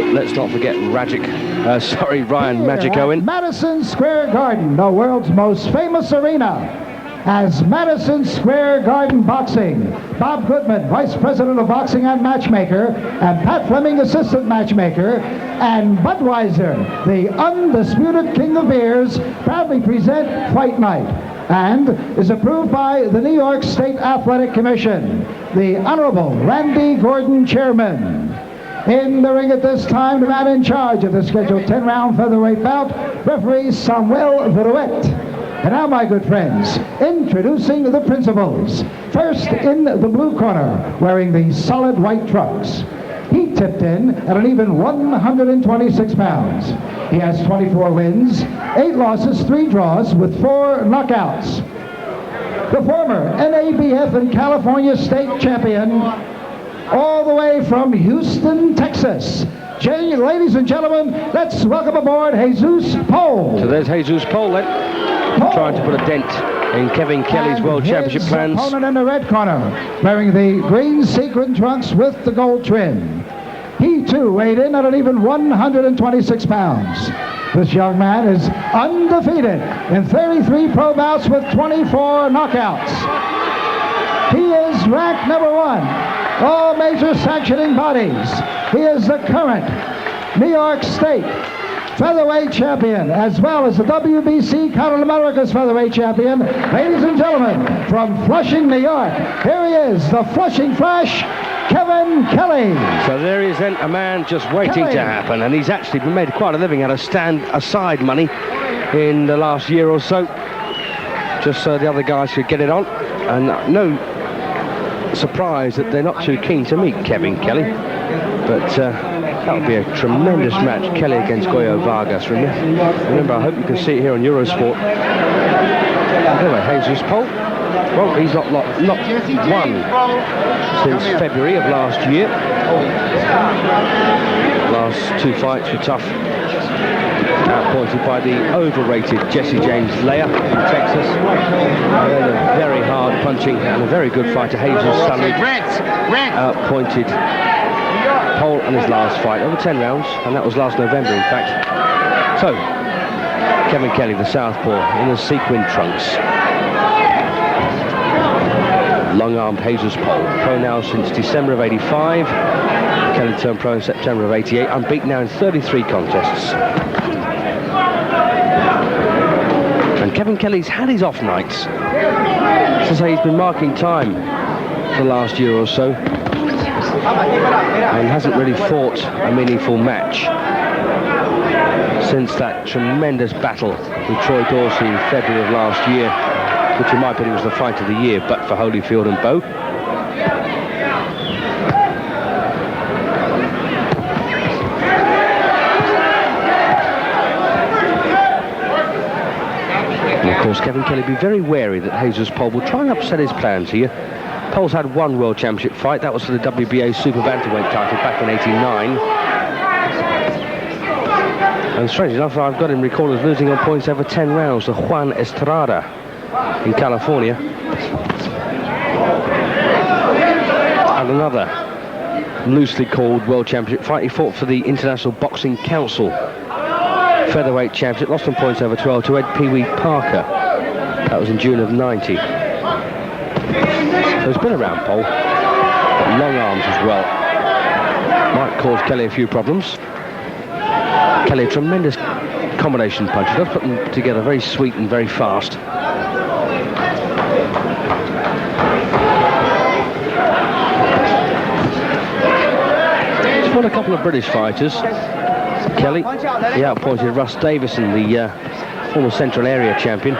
let's not forget Ryan Magic Owen. Madison Square Garden, the world's most famous arena, as Madison Square Garden Boxing. Bob Goodman, Vice President of Boxing and Matchmaker, and Pat Fleming, Assistant Matchmaker, and Budweiser, the undisputed king of beers, proudly present Fight Night, and is approved by the New York State Athletic Commission. The Honorable Randy Gordon, Chairman. In the ring at this time, the man in charge of the scheduled 10-round featherweight bout, referee Samuel Viruet. And now, my good friends, introducing the principals. First, in the blue corner, wearing the solid white trunks. He tipped in at an even 126 pounds. He has 24 wins, 8 losses, 3 draws, with 4 knockouts. The former NABF and California State Champion, all the way from Houston, Texas. Ladies and gentlemen, let's welcome aboard Jesus Poll. So there's Jesus Poll then, trying to put a dent in Kevin Kelley's World Championship plans. Opponent in the red corner, wearing the green sequin trunks with the gold trim. He too weighed in at an even 126 pounds. This young man is undefeated in 33 pro bouts with 24 knockouts. He is ranked #1, all major sanctioning bodies. He is the current New York State featherweight champion, as well as the WBC Continental America's featherweight champion. Ladies and gentlemen, from Flushing, New York, here he is, the Flushing Flash, Kevin Kelley. So there is then a man just waiting to happen, and he's actually been made quite a living out of stand-aside money in the last year or so, just so the other guys could get it on. And no surprise that they're not too keen to meet Kevin Kelley, but that would be a tremendous match, Kelley against Goyo Vargas. Remember, I hope you can see it here on Eurosport. Anyway, Jesus Poll, well, he's not won since February of last year. Last 2 fights were tough. Outpointed by the overrated Jesse James Leah from Texas. And then a very hard punching and a very good fighter, Jesus Sully, outpointed Poll in his last fight, over 10 rounds, and that was last November, in fact. So, Kevin Kelley, the southpaw, in the sequin trunks. Long-armed Jesus Poll, pro now since December of '85. Kelley turned pro in September of '88, unbeaten now in 33 contests. And Kevin Kelley's had his off nights. To say he's been marking time for the last year or so, and hasn't really fought a meaningful match since that tremendous battle with Troy Dorsey in February of last year, which in my opinion was the fight of the year, but for Holyfield and Bowe. And of course, Kevin Kelley be very wary that Jesus Poll will try and upset his plans here. Poll's had one World Championship fight, that was for the WBA Super Bantamweight title back in '89. And strange enough, I've got him recorded as losing on points over 10 rounds to Juan Estrada in California. And another loosely called World Championship fight, he fought for the International Boxing Council featherweight championship, lost on points over 12 to Ed Pee Wee Parker. That was in June of '90. So he's been around Poll, long arms as well. Might cause Kelley a few problems. Kelley, a tremendous combination puncher, does put them together very sweet and very fast. He's fought a couple of British fighters. Kelley, he outpointed Russ Davison, the former Central Area champion.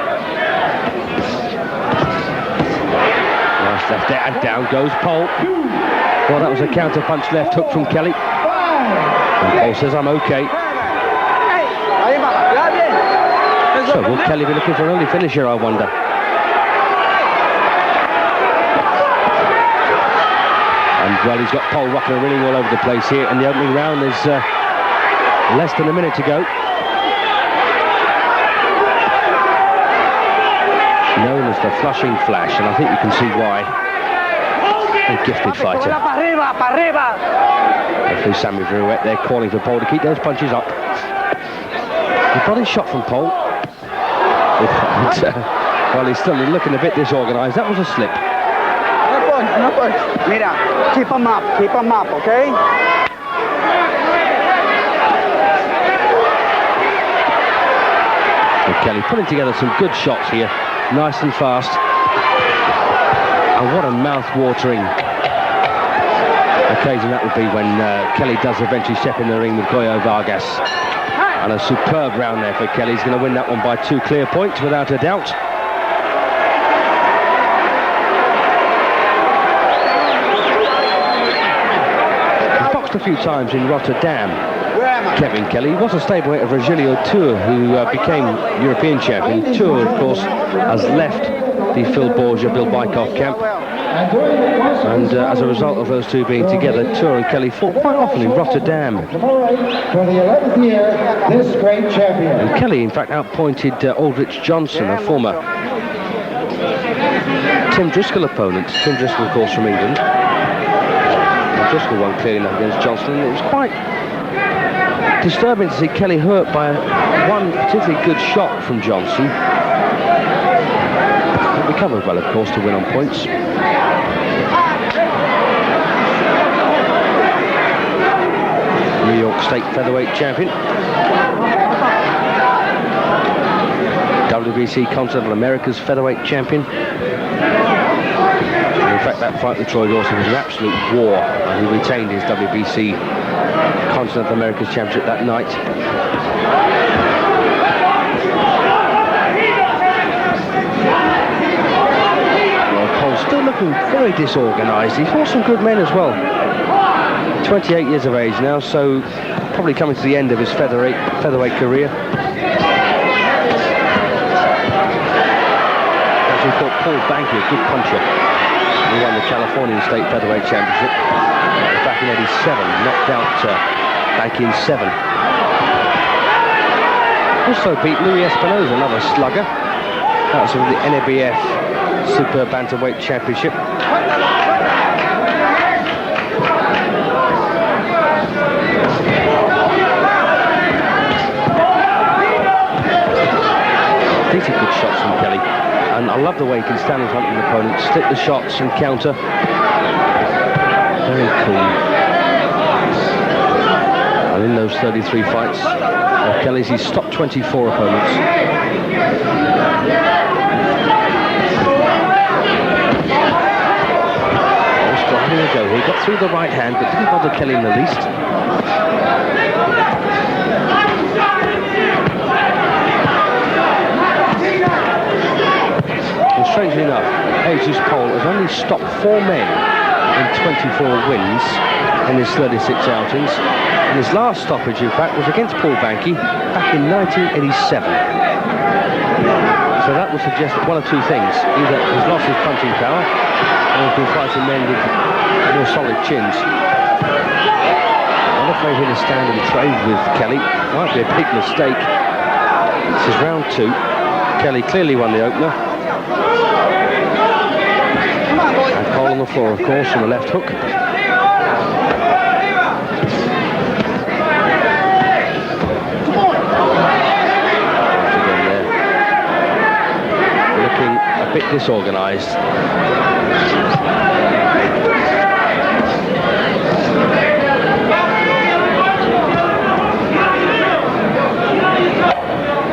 Left there, and down goes Poll. Well, that was a counter punch left hook from Kelley. And Poll says, I'm okay. So will Kelley be looking for an early finish here, I wonder? And well, he's got Poll rocking and reeling all over the place here, and the opening round is less than a minute to go. Known as the Flushing Flash, and I think you can see why. A gifted fighter. Referee Sammy Viruet there calling for Poll to keep those punches up. A body shot from Poll. Well, he's still looking a bit disorganised. That was a slip. No punch. Mira, keep him up, okay? And Kelley putting together some good shots here, nice and fast. And what a mouth-watering occasion that would be when Kelley does eventually step in the ring with Goyo Vargas. And a superb round there for Kelley. He's going to win that one by 2 clear points, without a doubt. He's boxed a few times in Rotterdam. Kevin Kelley was a stablemate of Virgilio Tour, who became European champion. Tour, of course, has left the Phil Borgia, Bill Bykov camp. And as a result of those two being together, Tour and Kelley fought quite often in Rotterdam. For the 11th year, this great champion. And Kelley, in fact, outpointed Aldrich Johnson, a former Tim Driscoll opponent. Tim Driscoll, of course, from England. And Driscoll won clearly enough against Johnson. And it was quite disturbing to see Kelley hurt by one particularly good shot from Johnson. He recovered well, of course, to win on points. New York State featherweight champion. WBC Continental America's featherweight champion. And in fact, that fight with Troy Dawson was an absolute war, and he retained his WBC Continental America's championship that night. Well, Poll's still looking very disorganised. He fought some good men as well. 28 years of age now, so probably coming to the end of his featherweight career. Actually fought Paul Banky, a good puncher. He won the Californian State Featherweight Championship back in '87, knocked out Banky in 7. Also beat Louis Espinosa, another slugger. That was from the NABF Super Bantamweight Championship. These are good shots from Kelley, and I love the way he can stand in front of an opponent, stick the shots and counter. Very cool. And in those 33 fights of Kelley's, he's stopped 24 opponents. Still having a go here. He got through the right hand, but didn't bother Kelley in the least. And strangely enough, Jesus Poll has only stopped 4 men in 24 wins in his 36 outings. And his last stoppage, in fact, was against Paul Banky back in 1987. So that would suggest one of two things. Either he's lost his punching power, or he's been fighting men with more solid chins. I'm afraid here to stand and trade with Kelley might be a big mistake. This is round 2. Kelley clearly won the opener. And Poll on the floor, of course, from the left hook. A bit disorganised.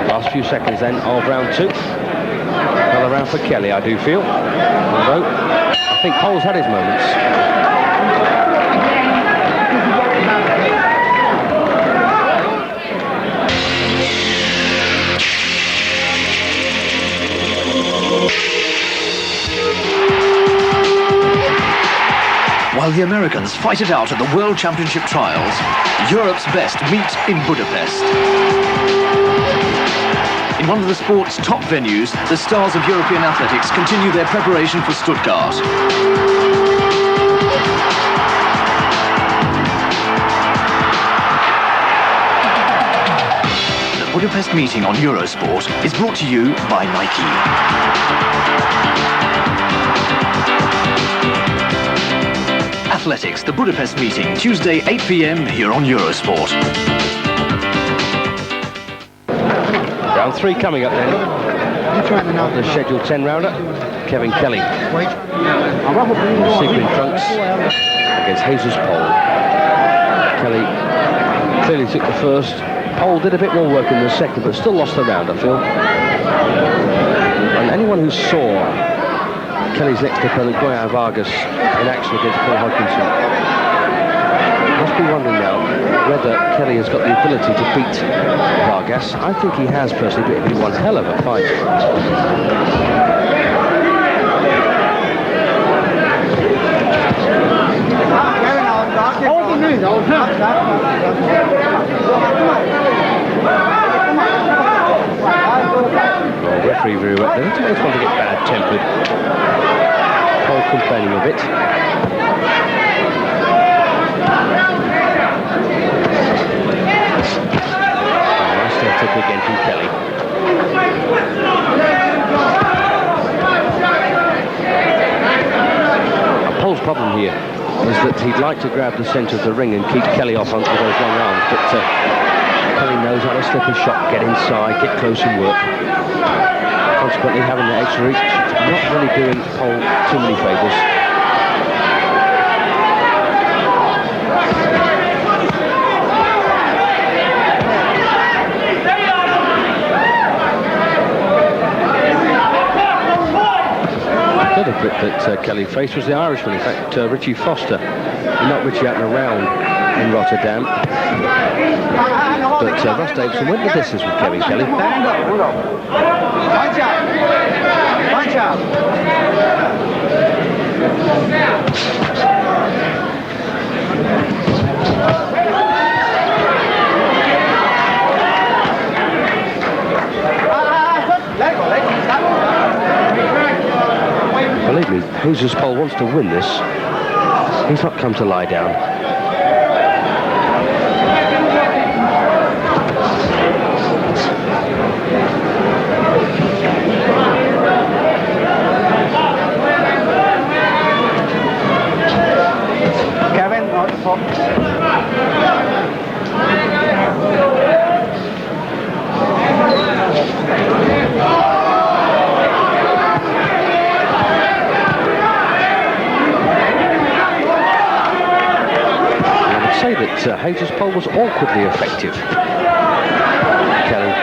Last few seconds then of round 2. Another round for Kelley, I do feel. Although I think Poll's had his moments. While the Americans fight it out at the World Championship trials, Europe's best meet in Budapest. In one of the sport's top venues, the stars of European athletics continue their preparation for Stuttgart. The Budapest meeting on Eurosport is brought to you by Nike. Athletics, the Budapest meeting, Tuesday 8 p.m. here on Eurosport. Round 3 coming up then. Of the scheduled 10 rounder, Kevin Kelley. Sequin trunks against Jesus Poll. Kelley clearly took the first. Poll did a bit more work in the second, but still lost the round, I feel. And anyone who saw Kelley's next opponent, Goya Vargas, in action against Paul Hodgkinson, must be wondering now whether Kelley has got the ability to beat Vargas. I think he has, personally, but it'd be one hell of a fight. Well, referee very well. They don't just want to get bad-tempered. Paul complaining a bit. Nice tip again from Kelley. Paul's problem here is that he'd like to grab the centre of the ring and keep Kelley off onto those long arms, but Kelley knows how to slip a shot, get inside, get close and work. Consequently, having the extra reach, not really doing Paul too many favours. The other grip that Kelley faced was the Irishman, in fact, Richie Foster. He knocked Richie out in a round in Rotterdam. But Ross Davidson went the distance with Kevin Kelley. Believe me, Jesus Poll wants to win this. He's not come to lie down. Kevin, Say that Jesus Poll was awkwardly effective. Kelley,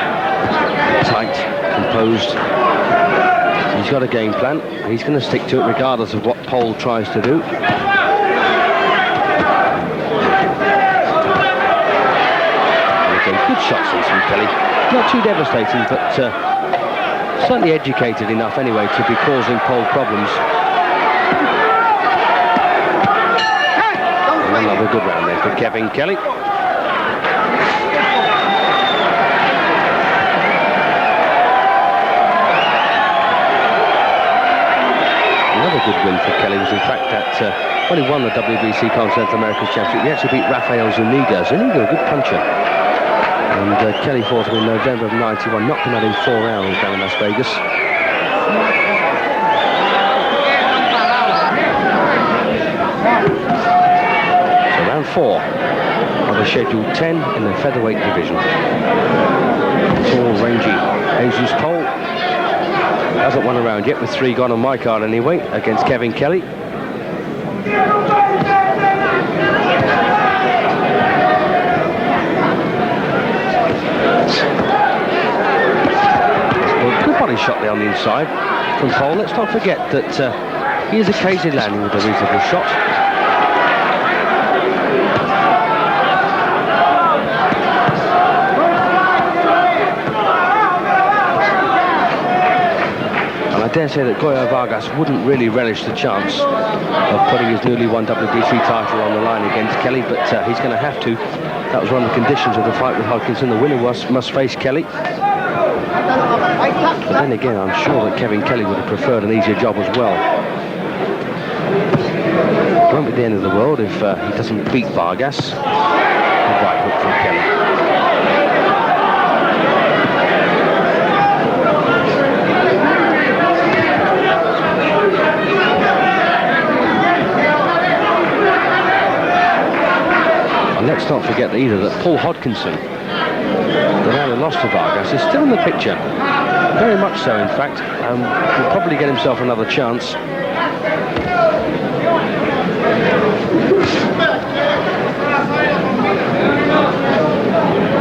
tight, composed. He's got a game plan. He's going to stick to it regardless of what Poll tries to do. And again, good shots from Kelley. Not too devastating, but certainly educated enough anyway to be causing Poll problems. Another good round there for Kevin Kelley. Another good win for Kelley was in fact that when he won the WBC Continental Americas Championship, he actually beat Rafael Zuniga. Zuniga, a good puncher. And Kelley fought him in November of '91, knocked him out in 4 rounds down in Las Vegas. Round 4 of the scheduled 10 in the featherweight division. Tall, rangy Jesus Poll hasn't won a round yet, with 3 gone on my card anyway, against Kevin Kelley. Well, good body shot there on the inside from Poll. Let's not forget that he is occasionally landing with a reasonable shot. I dare say that Goya Vargas wouldn't really relish the chance of putting his newly won WBC title on the line against Kelley, but he's going to have to. That was one of the conditions of the fight with Hodgkinson. The winner must face Kelley. But then again, I'm sure that Kevin Kelley would have preferred an easier job as well. It won't be the end of the world if he doesn't beat Vargas. A right hook from Kelley. forget either that Paul Hodkinson, the man who lost to Vargas, is still in the picture. Very much so, in fact. Will probably get himself another chance.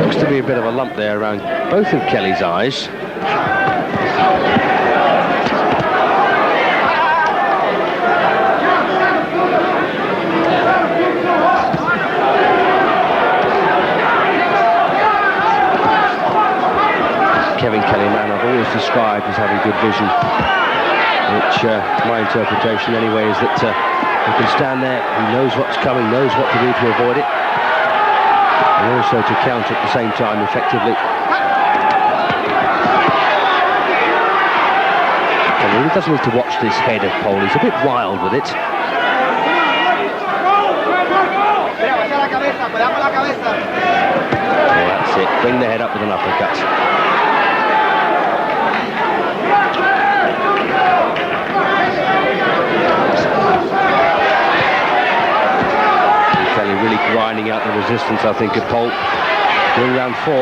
Looks to be a bit of a lump there around both of Kelley's eyes. Kevin Kelley, man I've always described as having good vision, which my interpretation anyway is that he can stand there, he knows what's coming, knows what to do to avoid it, and also to counter at the same time effectively. And he really doesn't need to watch this head of Poll, he's a bit wild with it. Oh, that's it, bring the head up with an uppercut. Kelley really grinding out the resistance, I think, of Poll during round 4.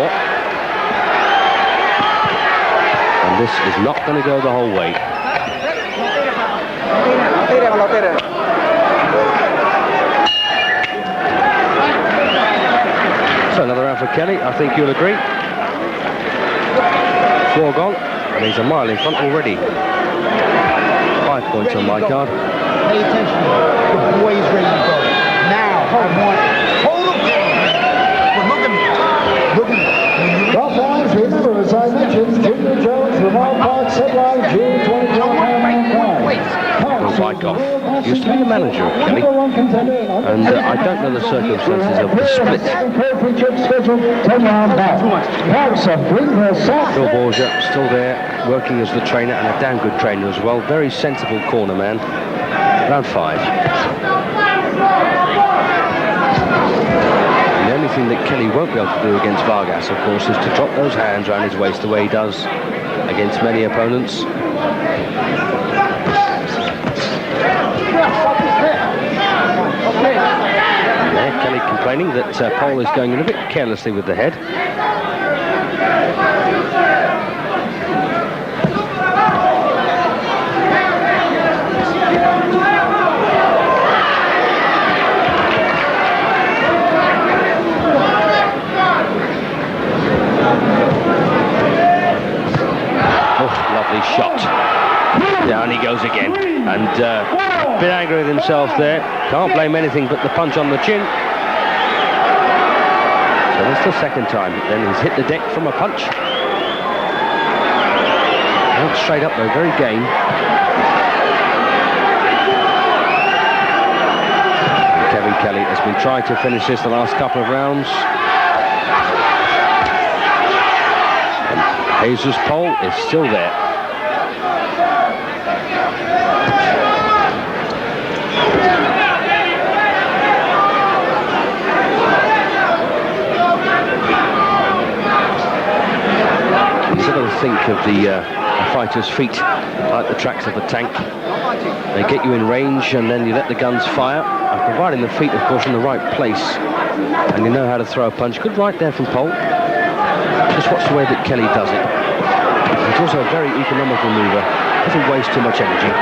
And this is not going to go the whole way. So another round for Kelley, I think you'll agree. 4 gone, and he's a mile in front already. 5 points on my card. Pay attention. The boy is ready to go. Now, I want total game. Look at me. Look at me. Top lines, remember, as I mentioned, Junior Jones, Lamar Park, headline, June 24th, Oh, Wyckoff used to be the manager of Kelley, and I don't know the circumstances of the split. Bill Borgia still there, working as the trainer, and a damn good trainer as well. Very sensible corner man. Round 5. The only thing that Kelley won't be able to do against Vargas, of course, is to drop those hands around his waist the way he does against many opponents. Yeah, Kelley complaining that Poll is going in a bit carelessly with the head. Oh, lovely shot. Down he goes again, and a bit angry with himself there. Can't blame anything but the punch on the chin. So that's the second time. Then he's hit the deck from a punch. Not straight up though, very game. And Kevin Kelley has been trying to finish this the last couple of rounds. And Jesus Poll is still there. Think of the fighter's feet like the tracks of a tank. They get you in range and then you let the guns fire, and providing the feet, of course, in the right place, and you know how to throw a punch. Good right there from Poll. Just watch the way that Kelley does it. He's also a very economical mover, doesn't waste too much energy.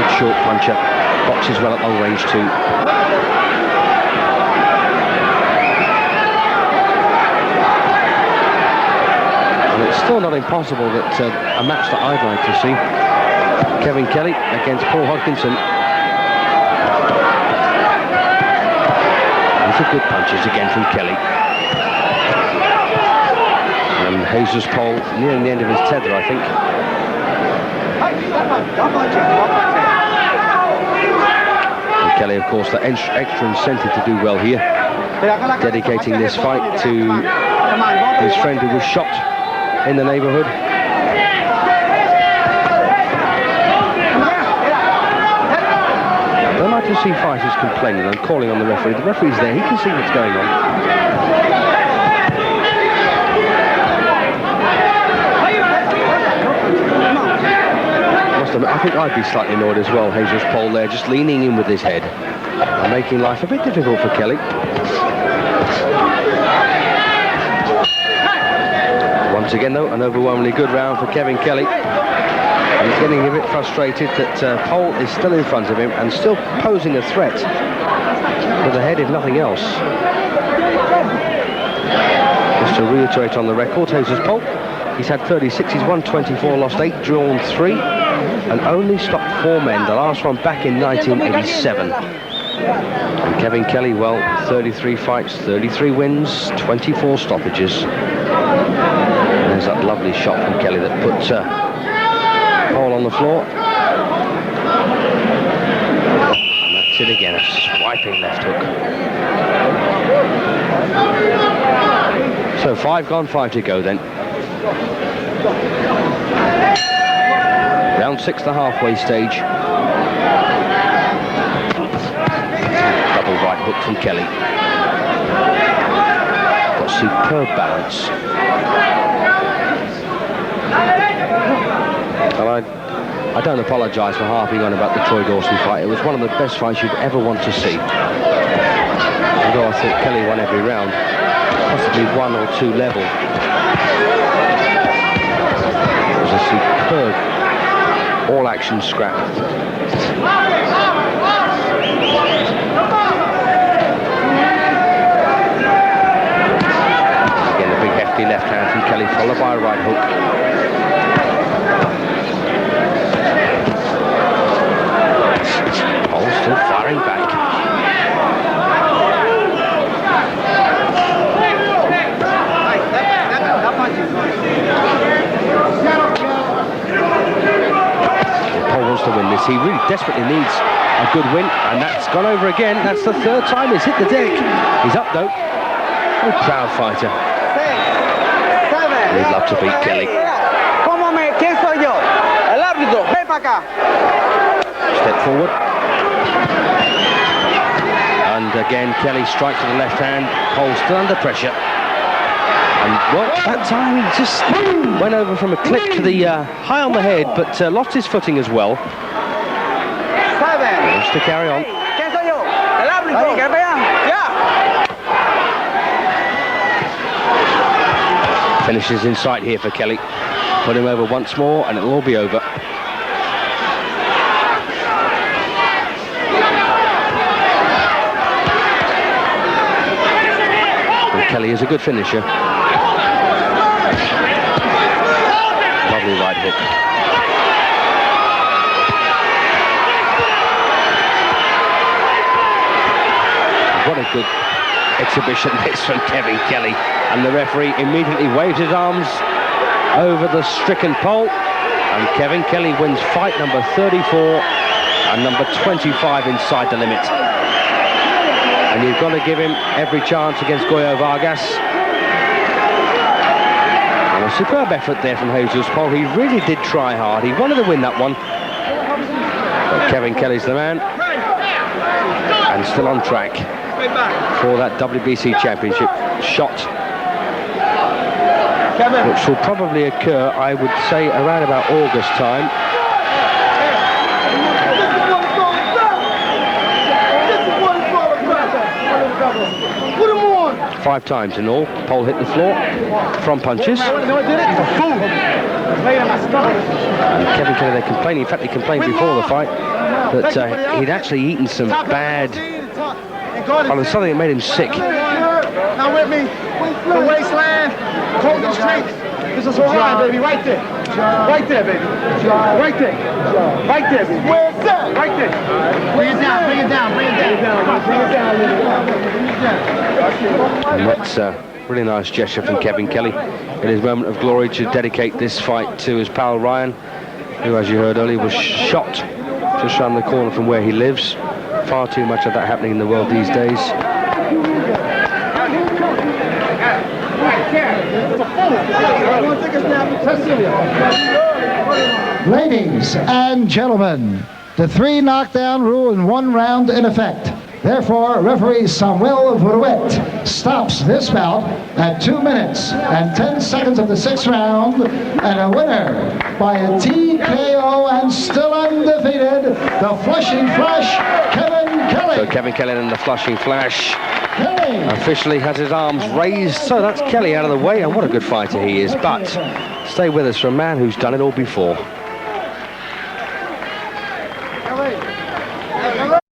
Good short puncher, boxes well at long range too. It's still not impossible that a match that I'd like to see, Kevin Kelley against Paul Hodkinson. These are good punches again from Kelley. And Jesus Poll nearing the end of his tether, I think. And Kelley, of course, the extra incentive to do well here, dedicating this fight to his friend who was shot in the neighborhood. I like to see fighters complaining and calling on the referee. The referee's there, he can see what's going on. Must admit, I think I'd be slightly annoyed as well. Jesus Poll there, just leaning in with his head and making life a bit difficult for Kelley. Once again, though, an overwhelmingly good round for Kevin Kelley. And he's getting a bit frustrated that Poll is still in front of him and still posing a threat with the head, if nothing else. Just to reiterate on the record, Jesus Poll, he's had 36, he's won 24, lost 8, drawn 3, and only stopped 4 men, the last one back in 1987. And Kevin Kelley, well, 33 fights, 33 wins, 24 stoppages. And there's that lovely shot from Kelley that put Poll on the floor. And that's it again, a swiping left hook. So 5 gone, 5 to go then. Round 6, the halfway stage. Double right hook from Kelley. Got superb balance. And I don't apologise for harping on about the Troy Dawson fight. It was one of the best fights you'd ever want to see. Although I thought Kelley won every round, possibly 1 or 2 level. It was a superb all-action scrap. Again, a big hefty left hand from Kelley, followed by a right hook. Poll still firing back. Poll wants to win this. He really desperately needs a good win, and that's gone over again. That's the 3rd time he's hit the deck. He's up though. A proud fighter. He'd love to beat Kelley. Step forward. And again, Kelley strikes with the left hand. Poll still under pressure. And well, that time he just went over from a clip to the high on the head, but lost his footing as well. He wants to carry on. Finishes in sight here for Kelley. Put him over once more and it'll all be over. And Kelley is a good finisher. Lovely right hook. What a good exhibition this from Kevin Kelley. And the referee immediately waves his arms over the stricken Poll. And Kevin Kelley wins fight number 34 and number 25 inside the limit. And you've got to give him every chance against Goyo Vargas. And a superb effort there from Jesus Poll. He really did try hard. He wanted to win that one. But Kevin Kelley's the man. And still on track for that WBC championship shot, which will probably occur, I would say, around about August time. Five times in all. Poll hit the floor from punches. And Kevin Kelley, they complained, in fact they complained before the fight, that he'd actually eaten some bad, well, there's something that made him sick. Now with me, the wasteland, Colton Street. This is Orion, baby, right there. Right there, baby. Right there. Right there, baby. Where's that? Right there. Bring it down, bring it down, bring it down. Bring it down, bring it down. And that's a really nice gesture from Kevin Kelley in his moment of glory to dedicate this fight to his pal Ryan, who, as you heard earlier, was shot just around the corner from where he lives. Far too much of that happening in the world these days. Ladies and gentlemen, the 3 knockdown rule in 1 round in effect. Therefore, referee Samuel Vuruet stops this bout at 2 minutes and 10 seconds of the 6th round, and a winner by a TKO and still undefeated, the Flushing Flash, Kevin Kelley. So Kevin Kelley in the Flushing Flash Kelley officially has his arms raised. So that's Kelley out of the way, and what a good fighter he is. But stay with us for a man who's done it all before.